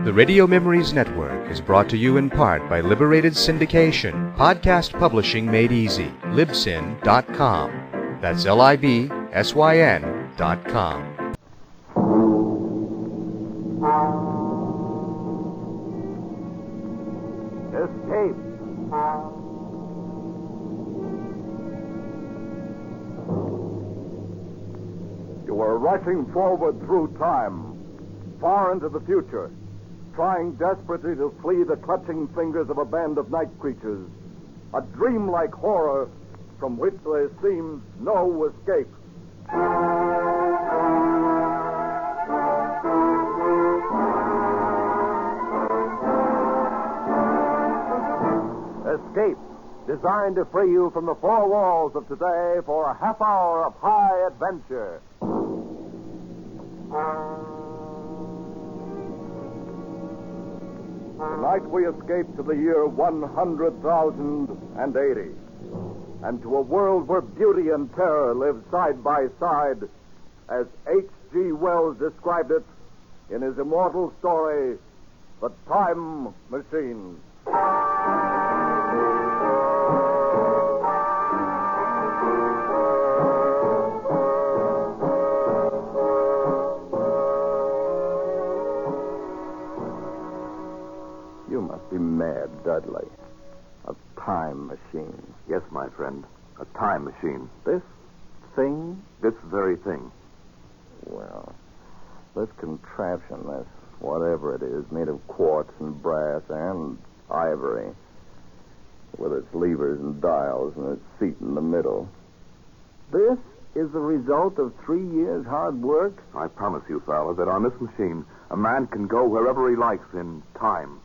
The Radio Memories Network is brought to you in part by Liberated Syndication, podcast publishing made easy, libsyn.com. That's LIBSYN.com. Escape. You are rushing forward through time, far into the future, trying desperately to flee the clutching fingers of a band of night creatures, a dreamlike horror from which there seems no escape. Escape, designed to free you from the four walls of today for a half hour of high adventure. Tonight we escape to the year 100,080, and to a world where beauty and terror live side by side, as H.G. Wells described it in his immortal story, The Time Machine. You must be mad, Dudley. A time machine. Yes, my friend. A time machine. This thing? This very thing. Well, this contraption, this whatever it is, made of quartz and brass and ivory, with its levers and dials and its seat in the middle. This is the result of 3 years' hard work? I promise you, Fowler, that on this machine, a man can go wherever he likes in time.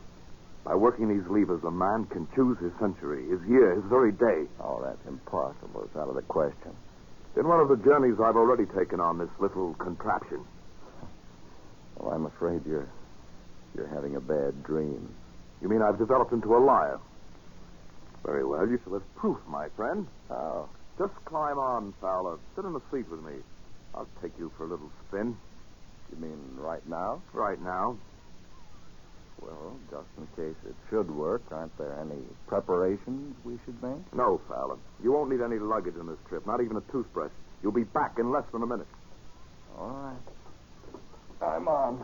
By working these levers, a man can choose his century, his year, his very day. Oh, that's impossible. It's out of the question. In one of the journeys I've already taken on this little contraption. Well, I'm afraid you're having a bad dream. You mean I've developed into a liar? Very well, you shall have proof, my friend. Oh. Just climb on, Fowler. Sit in the seat with me. I'll take you for a little spin. You mean right now? Right now. Well, just in case it should work, aren't there any preparations we should make? No, Fowler. You won't need any luggage on this trip, not even a toothbrush. You'll be back in less than a minute. All right. I'm on.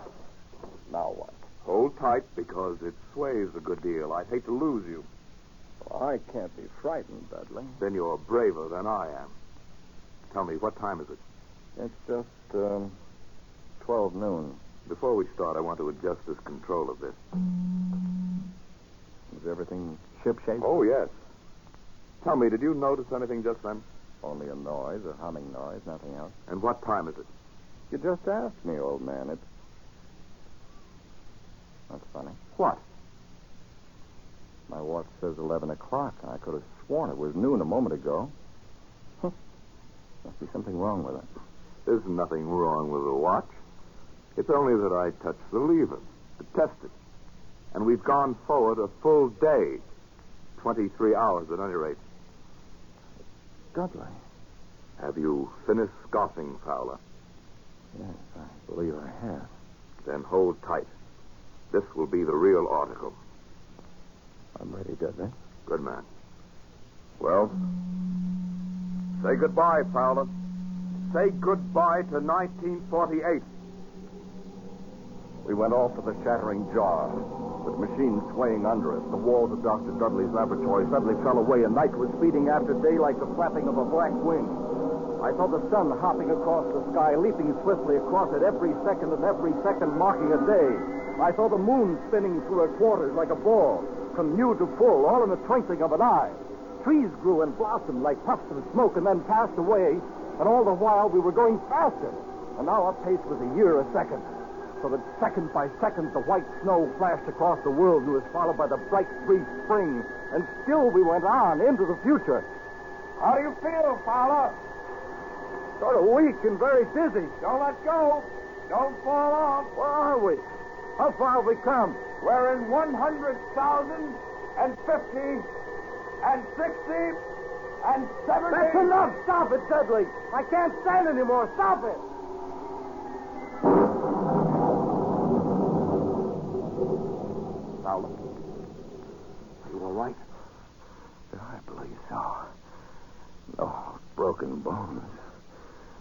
Now what? Hold tight, because it sways a good deal. I'd hate to lose you. Well, I can't be frightened, Dudley. Then you're braver than I am. Tell me, what time is it? It's just 12 noon. Before we start, I want to adjust this control of this. Is everything shipshape? Oh, yes. Tell me, did you notice anything just then? Only a noise, a humming noise, nothing else. And what time is it? You just asked me, old man. That's funny. What? My watch says 11 o'clock. I could have sworn it was noon a moment ago. Must be something wrong with it. There's nothing wrong with the watch. It's only that I touched the lever to test it. And we've gone forward a full day. 23 hours at any rate. Dudley. Have you finished scoffing, Fowler? Yes, I believe I have. Then hold tight. This will be the real article. I'm ready, Dudley. Good man. Well, say goodbye, Fowler. Say goodbye to 1948. We went off to the shattering jar, with machines swaying under us. The walls of Dr. Dudley's laboratory suddenly fell away, and night was speeding after day like the flapping of a black wing. I saw the sun hopping across the sky, leaping swiftly across it every second, and every second marking a day. I saw the moon spinning through her quarters like a ball, from new to full, all in the twinkling of an eye. Trees grew and blossomed like puffs of smoke and then passed away, and all the while we were going faster. And now our pace was a year a second. So that second by second the white snow flashed across the world and was followed by the bright, brief spring. And still we went on into the future. How do you feel, Fowler? Sort of weak and very dizzy. Don't let go. Don't fall off. Where are we? How far have we come? We're in 100,000 and 50 and 60 and 70. That's enough. Stop it, Dudley. I can't stand anymore. Stop it. Are you all right? I believe so. No broken bones.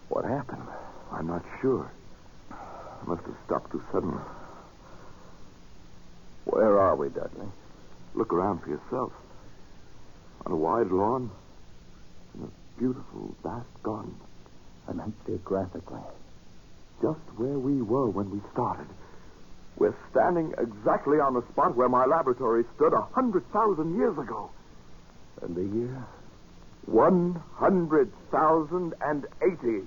What happened? I'm not sure. I must have stopped too suddenly. Where are we, Dudley? Look around for yourself. On a wide lawn, in a beautiful, vast garden. I meant geographically. Just where we were when we started. We're standing exactly on the spot where my laboratory stood 100,000 years ago. And the year? 100,080.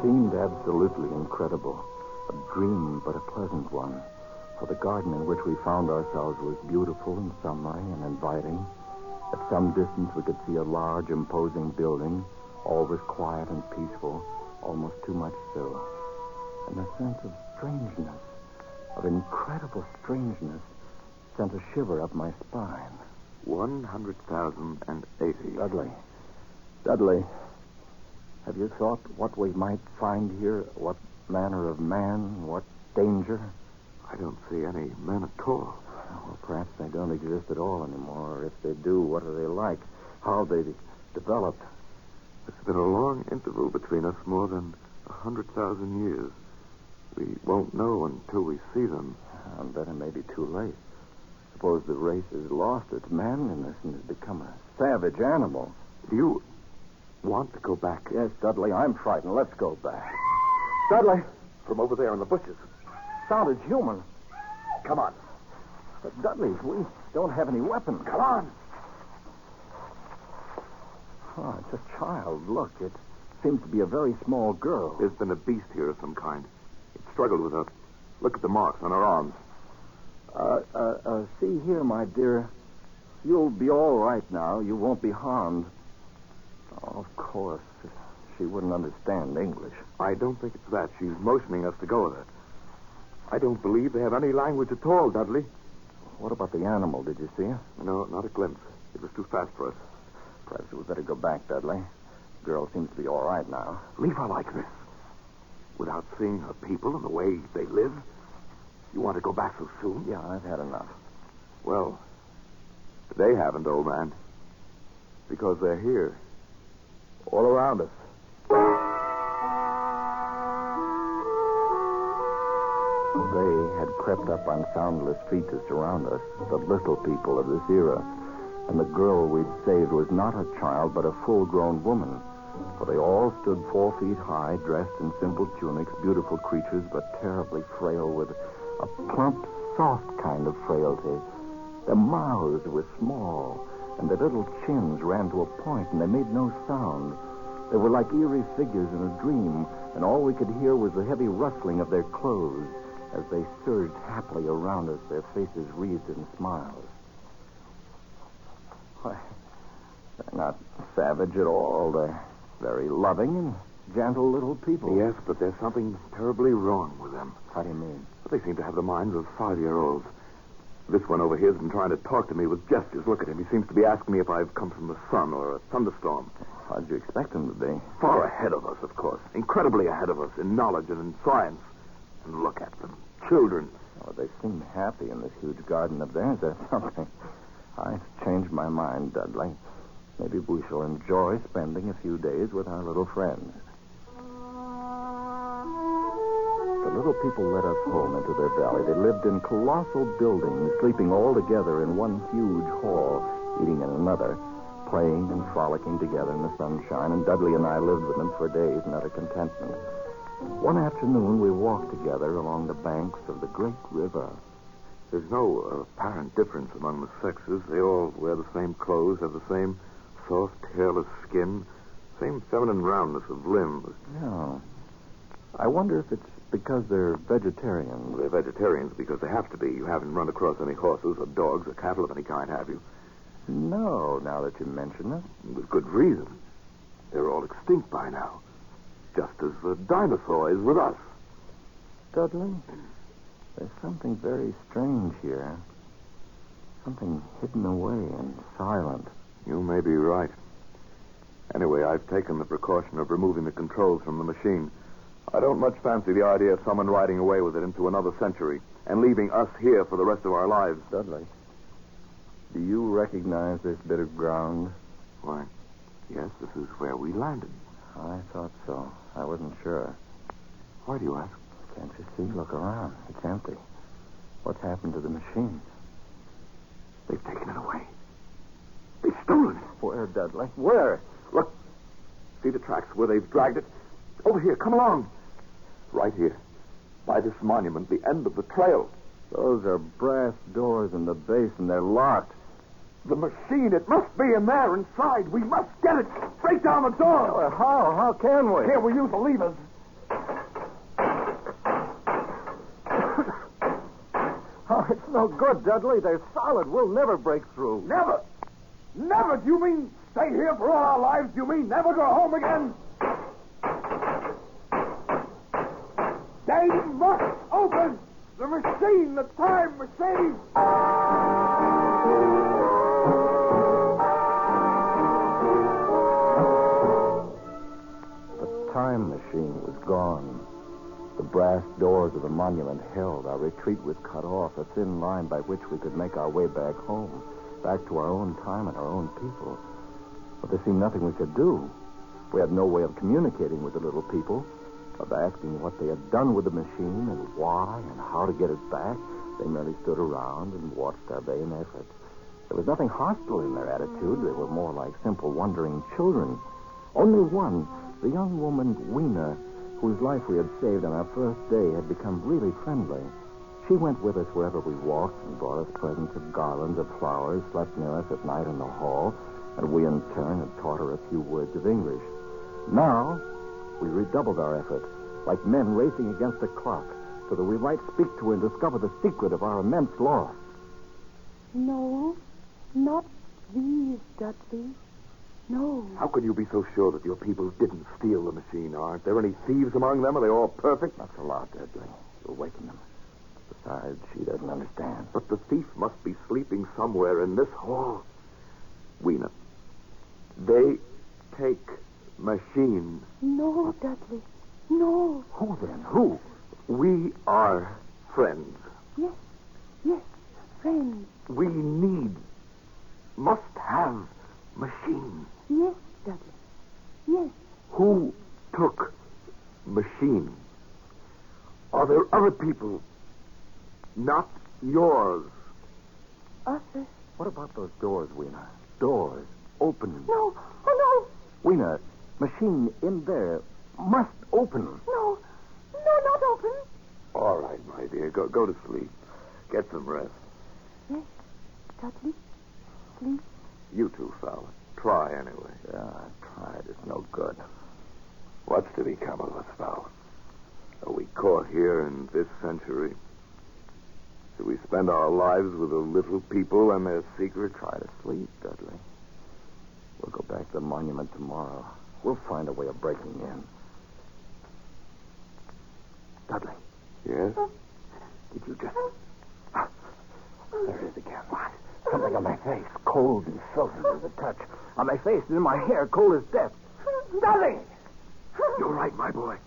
Seemed absolutely incredible. A dream, but a pleasant one. For the garden in which we found ourselves was beautiful and summery and inviting. At some distance we could see a large, imposing building. All was quiet and peaceful, almost too much so. And a sense of strangeness, of incredible strangeness, sent a shiver up my spine. 100,080. Dudley, have you thought what we might find here? What manner of man? What danger? I don't see any men at all. Well, perhaps they don't exist at all anymore. Or if they do, what are they like? How have they developed? It's been a long interval between us, more than 100,000 years. We won't know until we see them. And then it may be too late. Suppose the race has lost its manliness and has become a savage animal. Do you want to go back? Yes, Dudley, I'm frightened. Let's go back. Dudley! From over there in the bushes. Sounded human. Come on. But, Dudley, we don't have any weapons. Come on. Oh, it's a child. Look, it seems to be a very small girl. There's been a beast here of some kind. It struggled with her. Look at the marks on her arms. See here, my dear. You'll be all right now. You won't be harmed. Oh, of course. She wouldn't understand English. I don't think it's that. She's motioning us to go with her. I don't believe they have any language at all, Dudley. What about the animal? Did you see her? No, not a glimpse. It was too fast for us. Perhaps we better go back, Dudley. The girl seems to be all right now. Leave her like this. Without seeing her people and the way they live. You want to go back so soon? Yeah, I've had enough. Well, they haven't, old man. Because they're here. All around us. They had crept up on soundless feet to surround us, the little people of this era. And the girl we'd saved was not a child, but a full-grown woman. For they all stood 4 feet high, dressed in simple tunics, beautiful creatures, but terribly frail, with a plump, soft kind of frailty. Their mouths were small, and their little chins ran to a point, and they made no sound. They were like eerie figures in a dream, and all we could hear was the heavy rustling of their clothes as they surged happily around us, their faces wreathed in smiles. Why, they're not savage at all. They're very loving and gentle little people. Yes, but there's something terribly wrong with them. How do you mean? They seem to have the minds of 5-year-olds. This one over here has been trying to talk to me with gestures. Look at him. He seems to be asking me if I've come from the sun or a thunderstorm. How'd you expect them to be? Far ahead of us, of course. Incredibly ahead of us in knowledge and in science. And look at them. Children. Oh, they seem happy in this huge garden of theirs. There's something. I've changed my mind, Dudley. Maybe we shall enjoy spending a few days with our little friends. The little people led us home into their valley. They lived in colossal buildings, sleeping all together in one huge hall, eating in another, playing and frolicking together in the sunshine, and Dudley and I lived with them for days in utter contentment. One afternoon, we walked together along the banks of the great river. There's no apparent difference among the sexes. They all wear the same clothes, have the same soft, hairless skin, same feminine roundness of limbs. No. I wonder if it's because they're vegetarians. They're vegetarians because they have to be. You haven't run across any horses or dogs or cattle of any kind, have you? No, now that you mention it. With good reason. They're all extinct by now. Just as the dinosaur is with us. Dudley, there's something very strange here. Something hidden away and silent. You may be right. Anyway, I've taken the precaution of removing the controls from the machine. I don't much fancy the idea of someone riding away with it into another century and leaving us here for the rest of our lives. Dudley, do you recognize this bit of ground? Why, yes, this is where we landed. I thought so. I wasn't sure. Why do you ask? Can't you see? Look around. It's empty. What's happened to the machine? They've taken it away. They've stolen it. Where, Dudley? Where? Look. See the tracks where they've dragged it? Over here. Come along. Right here. By this monument, the end of the trail. Those are brass doors in the base, and they're locked. The machine, it must be in there inside. We must get it. Break down the door. Well, how? How can we? Here, we use the levers. Oh, it's no good, Dudley. They're solid. We'll never break through. Never. Never? Do you mean stay here for all our lives? Do you mean never go home again? They must open the machine, the time machine. The time machine was gone. The brass doors of the monument held. Our retreat was cut off, a thin line by which we could make our way back home, back to our own time and our own people. But there seemed nothing we could do. We had no way of communicating with the little people, of asking what they had done with the machine and why and how to get it back. They merely stood around and watched our vain efforts. There was nothing hostile in their attitude. They were more like simple, wondering children. Only one, the young woman, Weena, whose life we had saved on our first day, had become really friendly. She went with us wherever we walked and brought us presents of garlands of flowers, slept near us at night in the hall, and we in turn had taught her a few words of English. Now, we redoubled our efforts, like men racing against a clock, so that we might speak to her and discover the secret of our immense loss. No, not these, Dudley. No. How can you be so sure that your people didn't steal the machine? Aren't there any thieves among them? Are they all perfect? Not a lot, Dudley. We'll waken them. Besides, she doesn't understand. But the thief must be sleeping somewhere in this hall. Weena, they take machines. No, Dudley. No. Who then? Who? We are friends. Yes, friends. We must have machines. Yes, Dudley. Yes. Who took machines? Are there other people? Not yours. Us. What about those doors, Weena? Doors. Open. No. Oh, Weena, machine in there must open. no. No, not open. All right, my dear. Go to sleep. Get some rest. Yes, Dudley. Sleep. You too, Fowler. Try anyway. Yeah, I tried. It's no good. What's to become of us, Fowler? Are we caught here in this century? Do we spend our lives with the little people and their secret? Try to sleep, Dudley. We'll go back to the monument tomorrow. We'll find a way of breaking in. Dudley, Yes? did you just... There it is again. What? Something on my face. Cold and frozen to the touch. On my face and in my hair, cold as death. Dudley! You're right, my boy.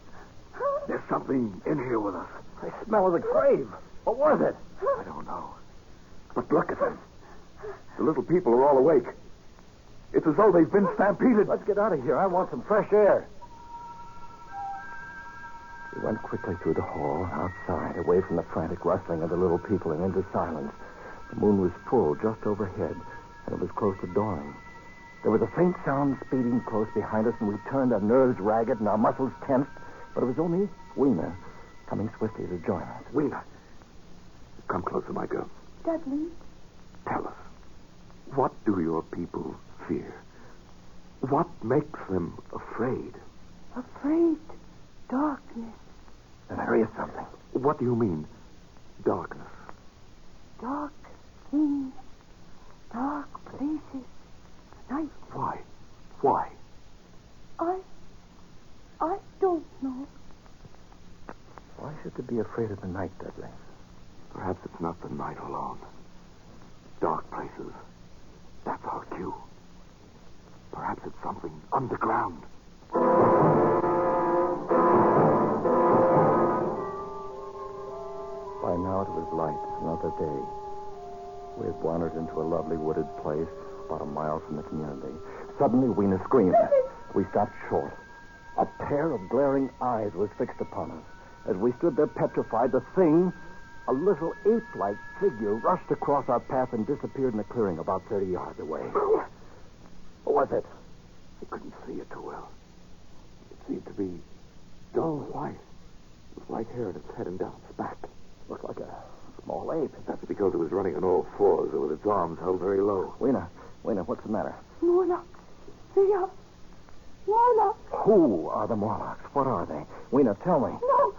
There's something in here with us. I smell the grave. What was it? I don't know. But look at them. The little people are all awake. It's as though they've been stampeded. Let's get out of here. I want some fresh air. We went quickly through the hall, outside, away from the frantic rustling of the little people and into silence. The moon was full just overhead, and it was close to dawning. There was a faint sound speeding close behind us, and we turned, our nerves ragged and our muscles tensed. But it was only Weena coming swiftly to join us. Weena, come closer, my girl. Dudley. Tell us, what do your people fear? What makes them afraid? Afraid. Darkness. And there is something. What do you mean, darkness? Dark things. Dark places. Night. Why? Why? I don't know. Why should they be afraid of the night, Dudley? Perhaps it's not the night alone. Dark places. That's our cue. Perhaps Perhaps it's something underground. By now it was light, another day. We had wandered into a lovely wooded place about a mile from the community. Suddenly, Weena screamed. We stopped short. A pair of glaring eyes was fixed upon us. As we stood there petrified, the thing, a little ape-like figure, rushed across our path and disappeared in a clearing about 30 yards away. What was it? I couldn't see it too well. It seemed to be dull white, with white hair in its head and down its back. Looked like a small ape. That's because it was running on all fours or with its arms held very low. Weena, what's the matter? Morlocks. They are Morlocks. Who are the Morlocks? What are they? Weena, tell me. No,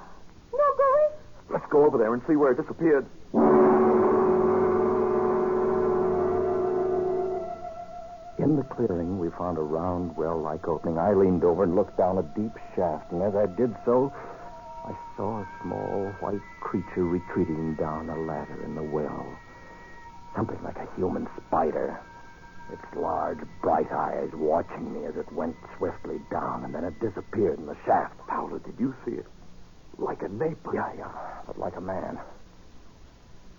Gary. Let's go over there and see where it disappeared. In the clearing, we found a round, well-like opening. I leaned over and looked down a deep shaft, and as I did so, I saw a small white creature retreating down a ladder in the well. Something like a human spider. Its large, bright eyes watching me as it went swiftly down, and then it disappeared in the shaft. Fowler, did you see it? Like a ape? Yeah, but like a man.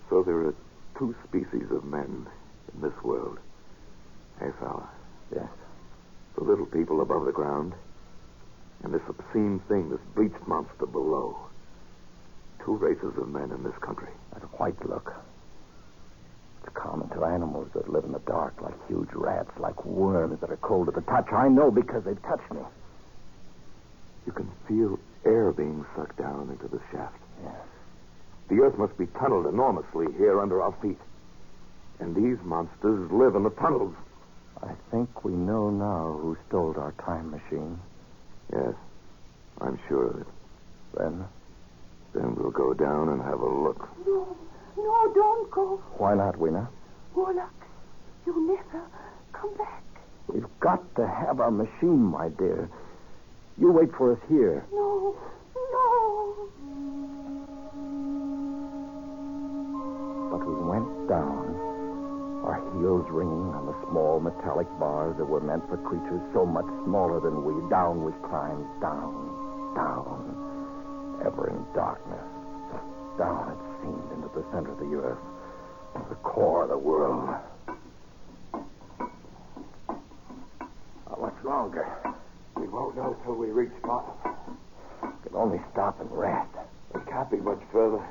So there are two species of men in this world. Hey, Fowler. Yes. The little people above the ground, and this obscene thing, this bleached monster below. Two races of men in this country. That white look. It's common to animals that live in the dark, like huge rats, like worms that are cold to the touch. I know because they've touched me. You can feel air being sucked down into the shaft. Yes. The earth must be tunneled enormously here under our feet. And these monsters live in the tunnels. I think we know now who stole our time machine. Yes, I'm sure of it. Then we'll go down and have a look. No, don't go. Why not, Weena? Morlocks, you never come back. We've got to have our machine, my dear. You wait for us here. No. But we went down, our heels ringing on the small metallic bars that were meant for creatures so much smaller than we. Down we climbed, down, ever in darkness. Down it seemed into the center of the earth, the core of the world. How much longer? We won't know till we reach bottom. Can only stop and rest. It can't be much further.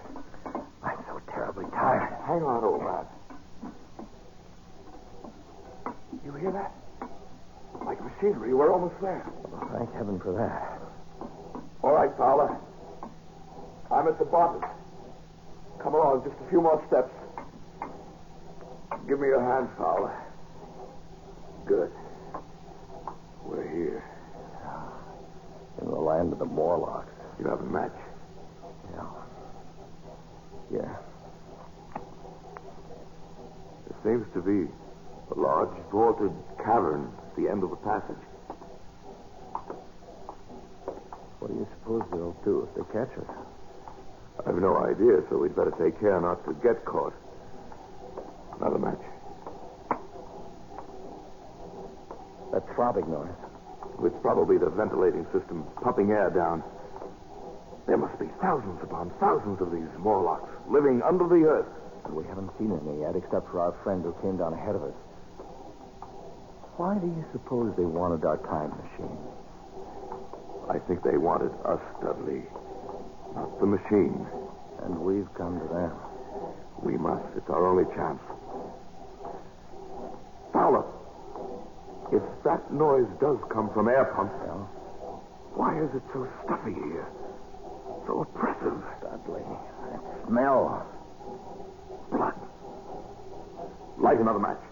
I'm so terribly tired. Hang on, old man. You hear that? Like machinery. We're almost there. Well, thank heaven for that. All right, Fowler. I'm at the bottom. Come along, just a few more steps. Give me your hand, Fowler. Good. We're here. In the land of the Morlocks. You have a match? Yeah. There seems to be a large vaulted cavern at the end of the passage. What do you suppose they'll do if they catch us? I've no idea, so we'd better take care not to get caught. Another match. That throbbing noise. It's probably the ventilating system pumping air down. There must be thousands upon thousands of these Morlocks living under the earth. And we haven't seen any yet, except for our friend who came down ahead of us. Why do you suppose they wanted our time machine? I think they wanted us, Dudley. Not the machine. And we've come to them. We must. It's our only chance. Fowler, if that noise does come from air pumps, Well, why is it so stuffy here? So oppressive. Dudley, that smell. Blood. Light another match.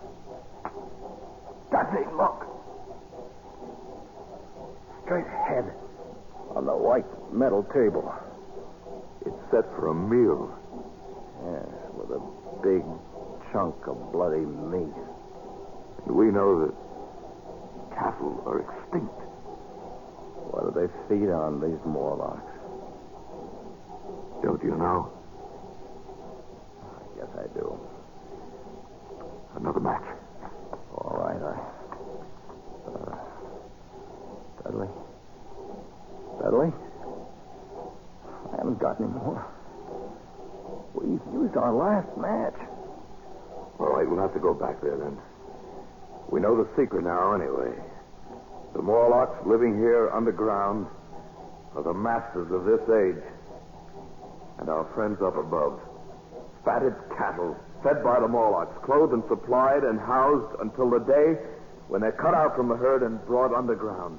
Dudley, look. Straight ahead. On the white metal table. It's set for a meal. Yes, with a big chunk of bloody meat. And we know that cattle are extinct. What do they feed on, these Morlocks? Don't you know? I guess I do. Another match. All right, We've used our last match. All right, we'll have to go back there then. We know the secret now anyway. The Morlocks living here underground are the masters of this age. And our friends up above, fatted cattle, fed by the Morlocks, clothed and supplied and housed until the day when they're cut out from the herd and brought underground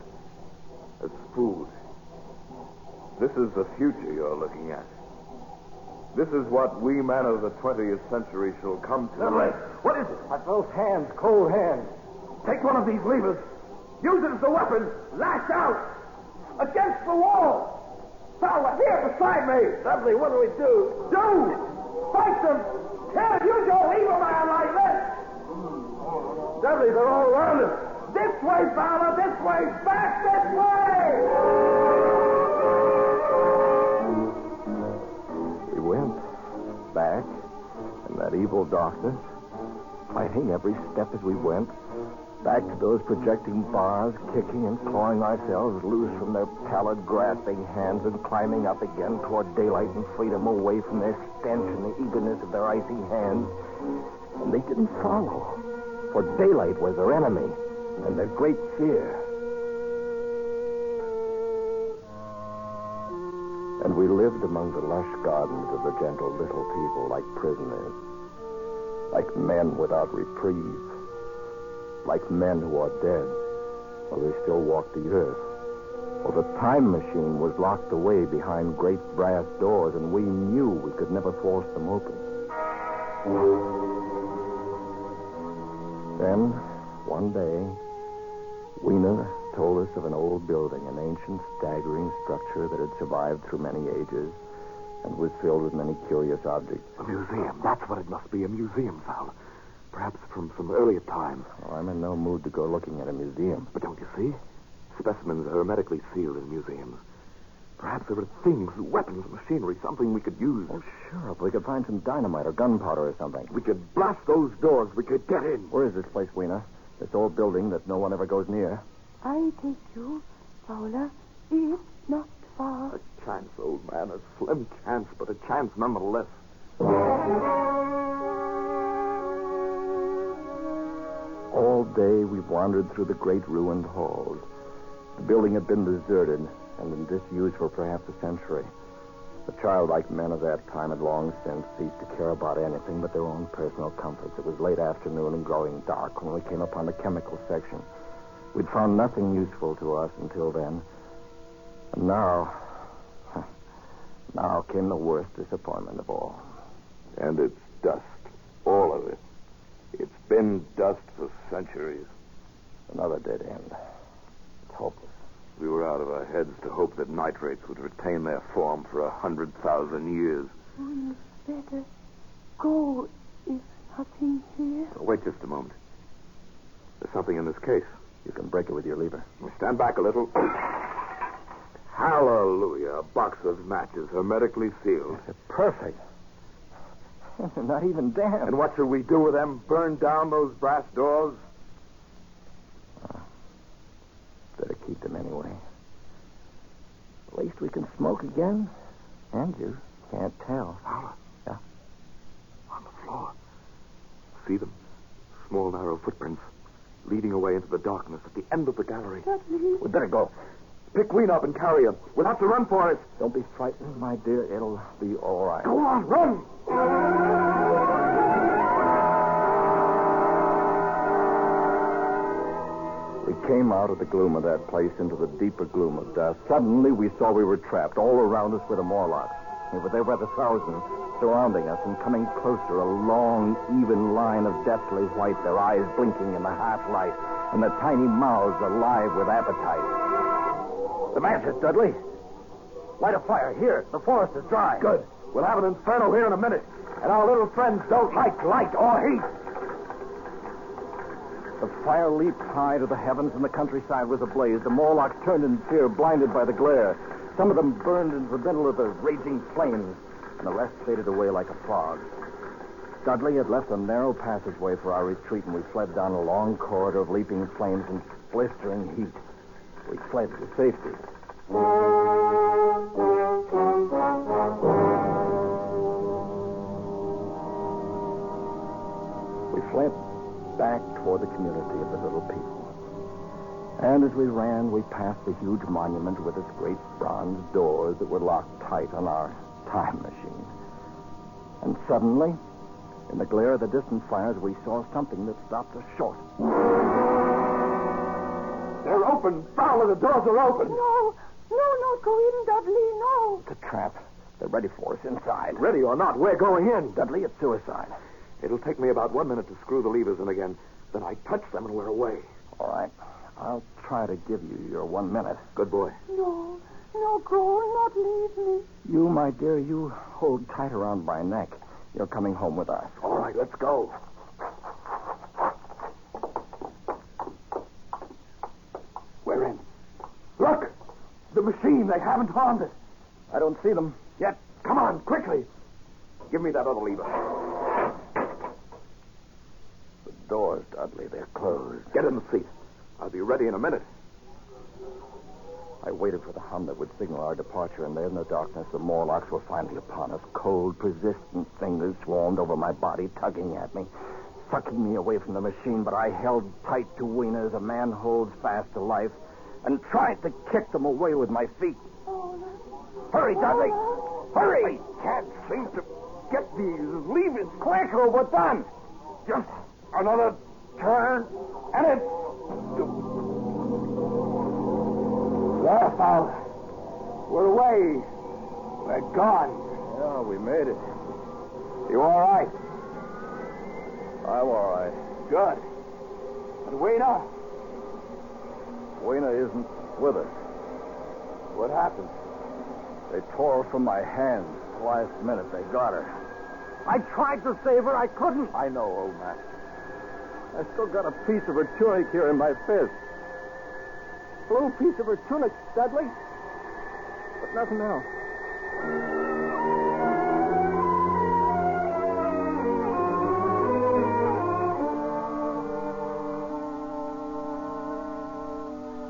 as food. This is the future you're looking at. This is what we men of the 20th century shall come to. Dudley, what is it? I felt hands, cold hands. Take one of these levers. Use it as a weapon. Lash out. Against the wall. Fowler, here beside me. Dudley, what do we do? Fight them. Can't use your lever man like this. Dudley, they're all around us. This way, Fowler, this way. Back this way. We went back, and that evil doctor, fighting every step as we went, back to those projecting bars, kicking and clawing ourselves loose from their pallid, grasping hands and climbing up again toward daylight and freedom, away from their stench and the eagerness of their icy hands. And they didn't follow, for daylight was their enemy and their great fear. And we lived among the lush gardens of the gentle little people like prisoners, like men without reprieve, like men who are dead, or they still walk the earth. Or the time machine was locked away behind great brass doors, and we knew we could never force them open. Then, one day, Weena told us of an old building, an ancient, staggering structure that had survived through many ages and was filled with many curious objects. A museum. That's what it must be, a museum, Fowler. Perhaps from some earlier time. Oh, I'm in no mood to go looking at a museum. But don't you see? Specimens are hermetically sealed in museums. Perhaps there are things, weapons, machinery, something we could use. Oh, sure. If we could find some dynamite or gunpowder or something. We could blast those doors. We could get in. Where is this place, Weena? This old building that no one ever goes near. I take you, Fowler. It's not far. A chance, old man. A slim chance, but a chance nonetheless. All day we wandered through the great ruined halls. The building had been deserted and in disuse for perhaps a century. The childlike men of that time had long since ceased to care about anything but their own personal comforts. It was late afternoon and growing dark when we came upon the chemical section. We'd found nothing useful to us until then. And now came the worst disappointment of all. And it's dust. All of it. It's been dust for centuries. Another dead end. It's hopeless. We were out of our heads to hope that nitrates would retain their form for 100,000 years. Oh, you better go if nothing here. Oh, wait just a moment. There's something in this case. You can break it with your lever. Stand back a little. Hallelujah. A box of matches, hermetically sealed. They're perfect. They're not even damp. And what should we do with them? Burn down those brass doors? Better keep them anyway. At least we can smoke again. And you can't tell. Fowler. Yeah? On the floor. See them? Small, narrow footprints leading away into the darkness at the end of the gallery. Dudley. We'd better go. Pick Ween up and carry her. We'll have to run for it. Don't be frightened, my dear. It'll be all right. Go on, run! We came out of the gloom of that place into the deeper gloom of dusk. Suddenly, we saw we were trapped. All around us were the Morlocks. They were there by the thousands, surrounding us and coming closer, a long, even line of deathly white, their eyes blinking in the half-light, and their tiny mouths alive with appetite. The matches, Dudley. Light a fire. Here, the forest is dry. Good. We'll have an inferno here in a minute. And our little friends don't like light or heat. The fire leaped high to the heavens, and the countryside was ablaze. The Morlocks turned in fear, blinded by the glare. Some of them burned into the middle of the raging flames, and the rest faded away like a fog. Dudley had left a narrow passageway for our retreat, and we fled down a long corridor of leaping flames and blistering heat. We fled to safety. fled back toward the community of the little people. And as we ran, we passed the huge monument with its great bronze doors that were locked tight on our time machine. And suddenly, in the glare of the distant fires, we saw something that stopped us short. They're open. Fowler, the doors are open. No, not go in, Dudley, no. It's a trap. They're ready for us inside. Ready or not, we're going in. Dudley, it's suicide. It'll take me about 1 minute to screw the levers in again. Then I touch them and we're away. All right. I'll try to give you your 1 minute. Good boy. No, go, not leave me. You, my dear, you hold tight around my neck. You're coming home with us. All right, let's go. We're in. Look! The machine. They haven't harmed it. I don't see them. Yet. Come on, quickly. Give me that other lever. The doors, Dudley, they're closed. Get in the seat. I'll be ready in a minute. I waited for the hum that would signal our departure, and there in the darkness, the Morlocks were finally upon us. Cold, persistent fingers swarmed over my body, tugging at me, sucking me away from the machine, but I held tight to Weena as a man holds fast to life and tried to kick them away with my feet. Hurry, Dudley! Hurry! I can't seem to get these levers quick or we're done. Just another turn, and it's... There, Fowler. We're away. We're gone. Yeah, we made it. You all right? I'm all right. Good. But Weena? Weena isn't with us. What happened? They tore her from my hand. The last minute, they got her. I tried to save her. I couldn't. I know, old man. I still got a piece of her tunic here in my fist. A little piece of her tunic, Dudley. But nothing else.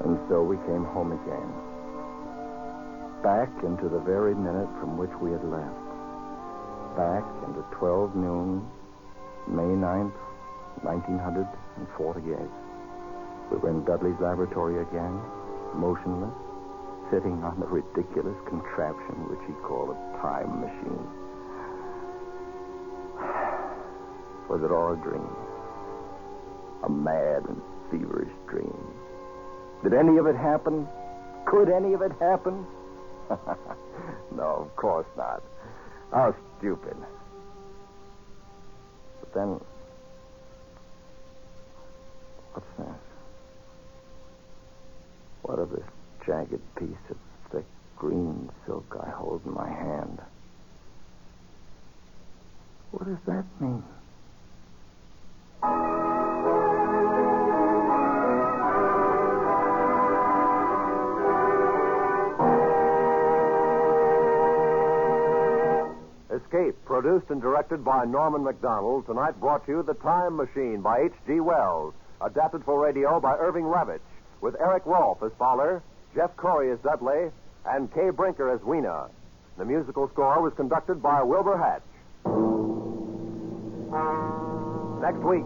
And so we came home again. Back into the very minute from which we had left. Back into 12 noon, May 9th, 1948. We were in Dudley's laboratory again, motionless, sitting on the ridiculous contraption which he called a time machine. Was it all a dream? A mad and feverish dream? Did any of it happen? Could any of it happen? No, of course not. How stupid. But then... what's this? What of this jagged piece of thick green silk I hold in my hand? What does that mean? Escape, produced and directed by Norman MacDonald, tonight brought you The Time Machine by H.G. Wells, adapted for radio by Irving Ravitch, with Eric Rolfe as Fowler, Jeff Corey as Dudley, and Kay Brinker as Weena. The musical score was conducted by Wilbur Hatch. Next week.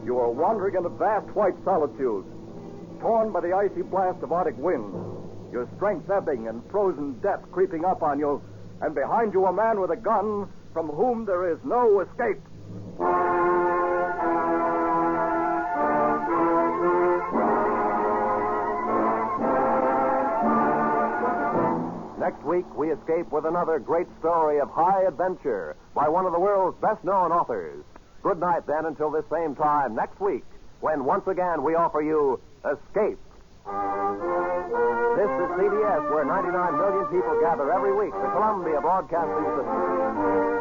You are wandering in a vast white solitude, torn by the icy blast of Arctic winds, your strength ebbing and frozen death creeping up on you, and behind you a man with a gun from whom there is no escape. Next week, we escape with another great story of high adventure by one of the world's best-known authors. Good night, then, until this same time next week, when once again we offer you Escape. This is CBS, where 99 million people gather every week, the Columbia Broadcasting System.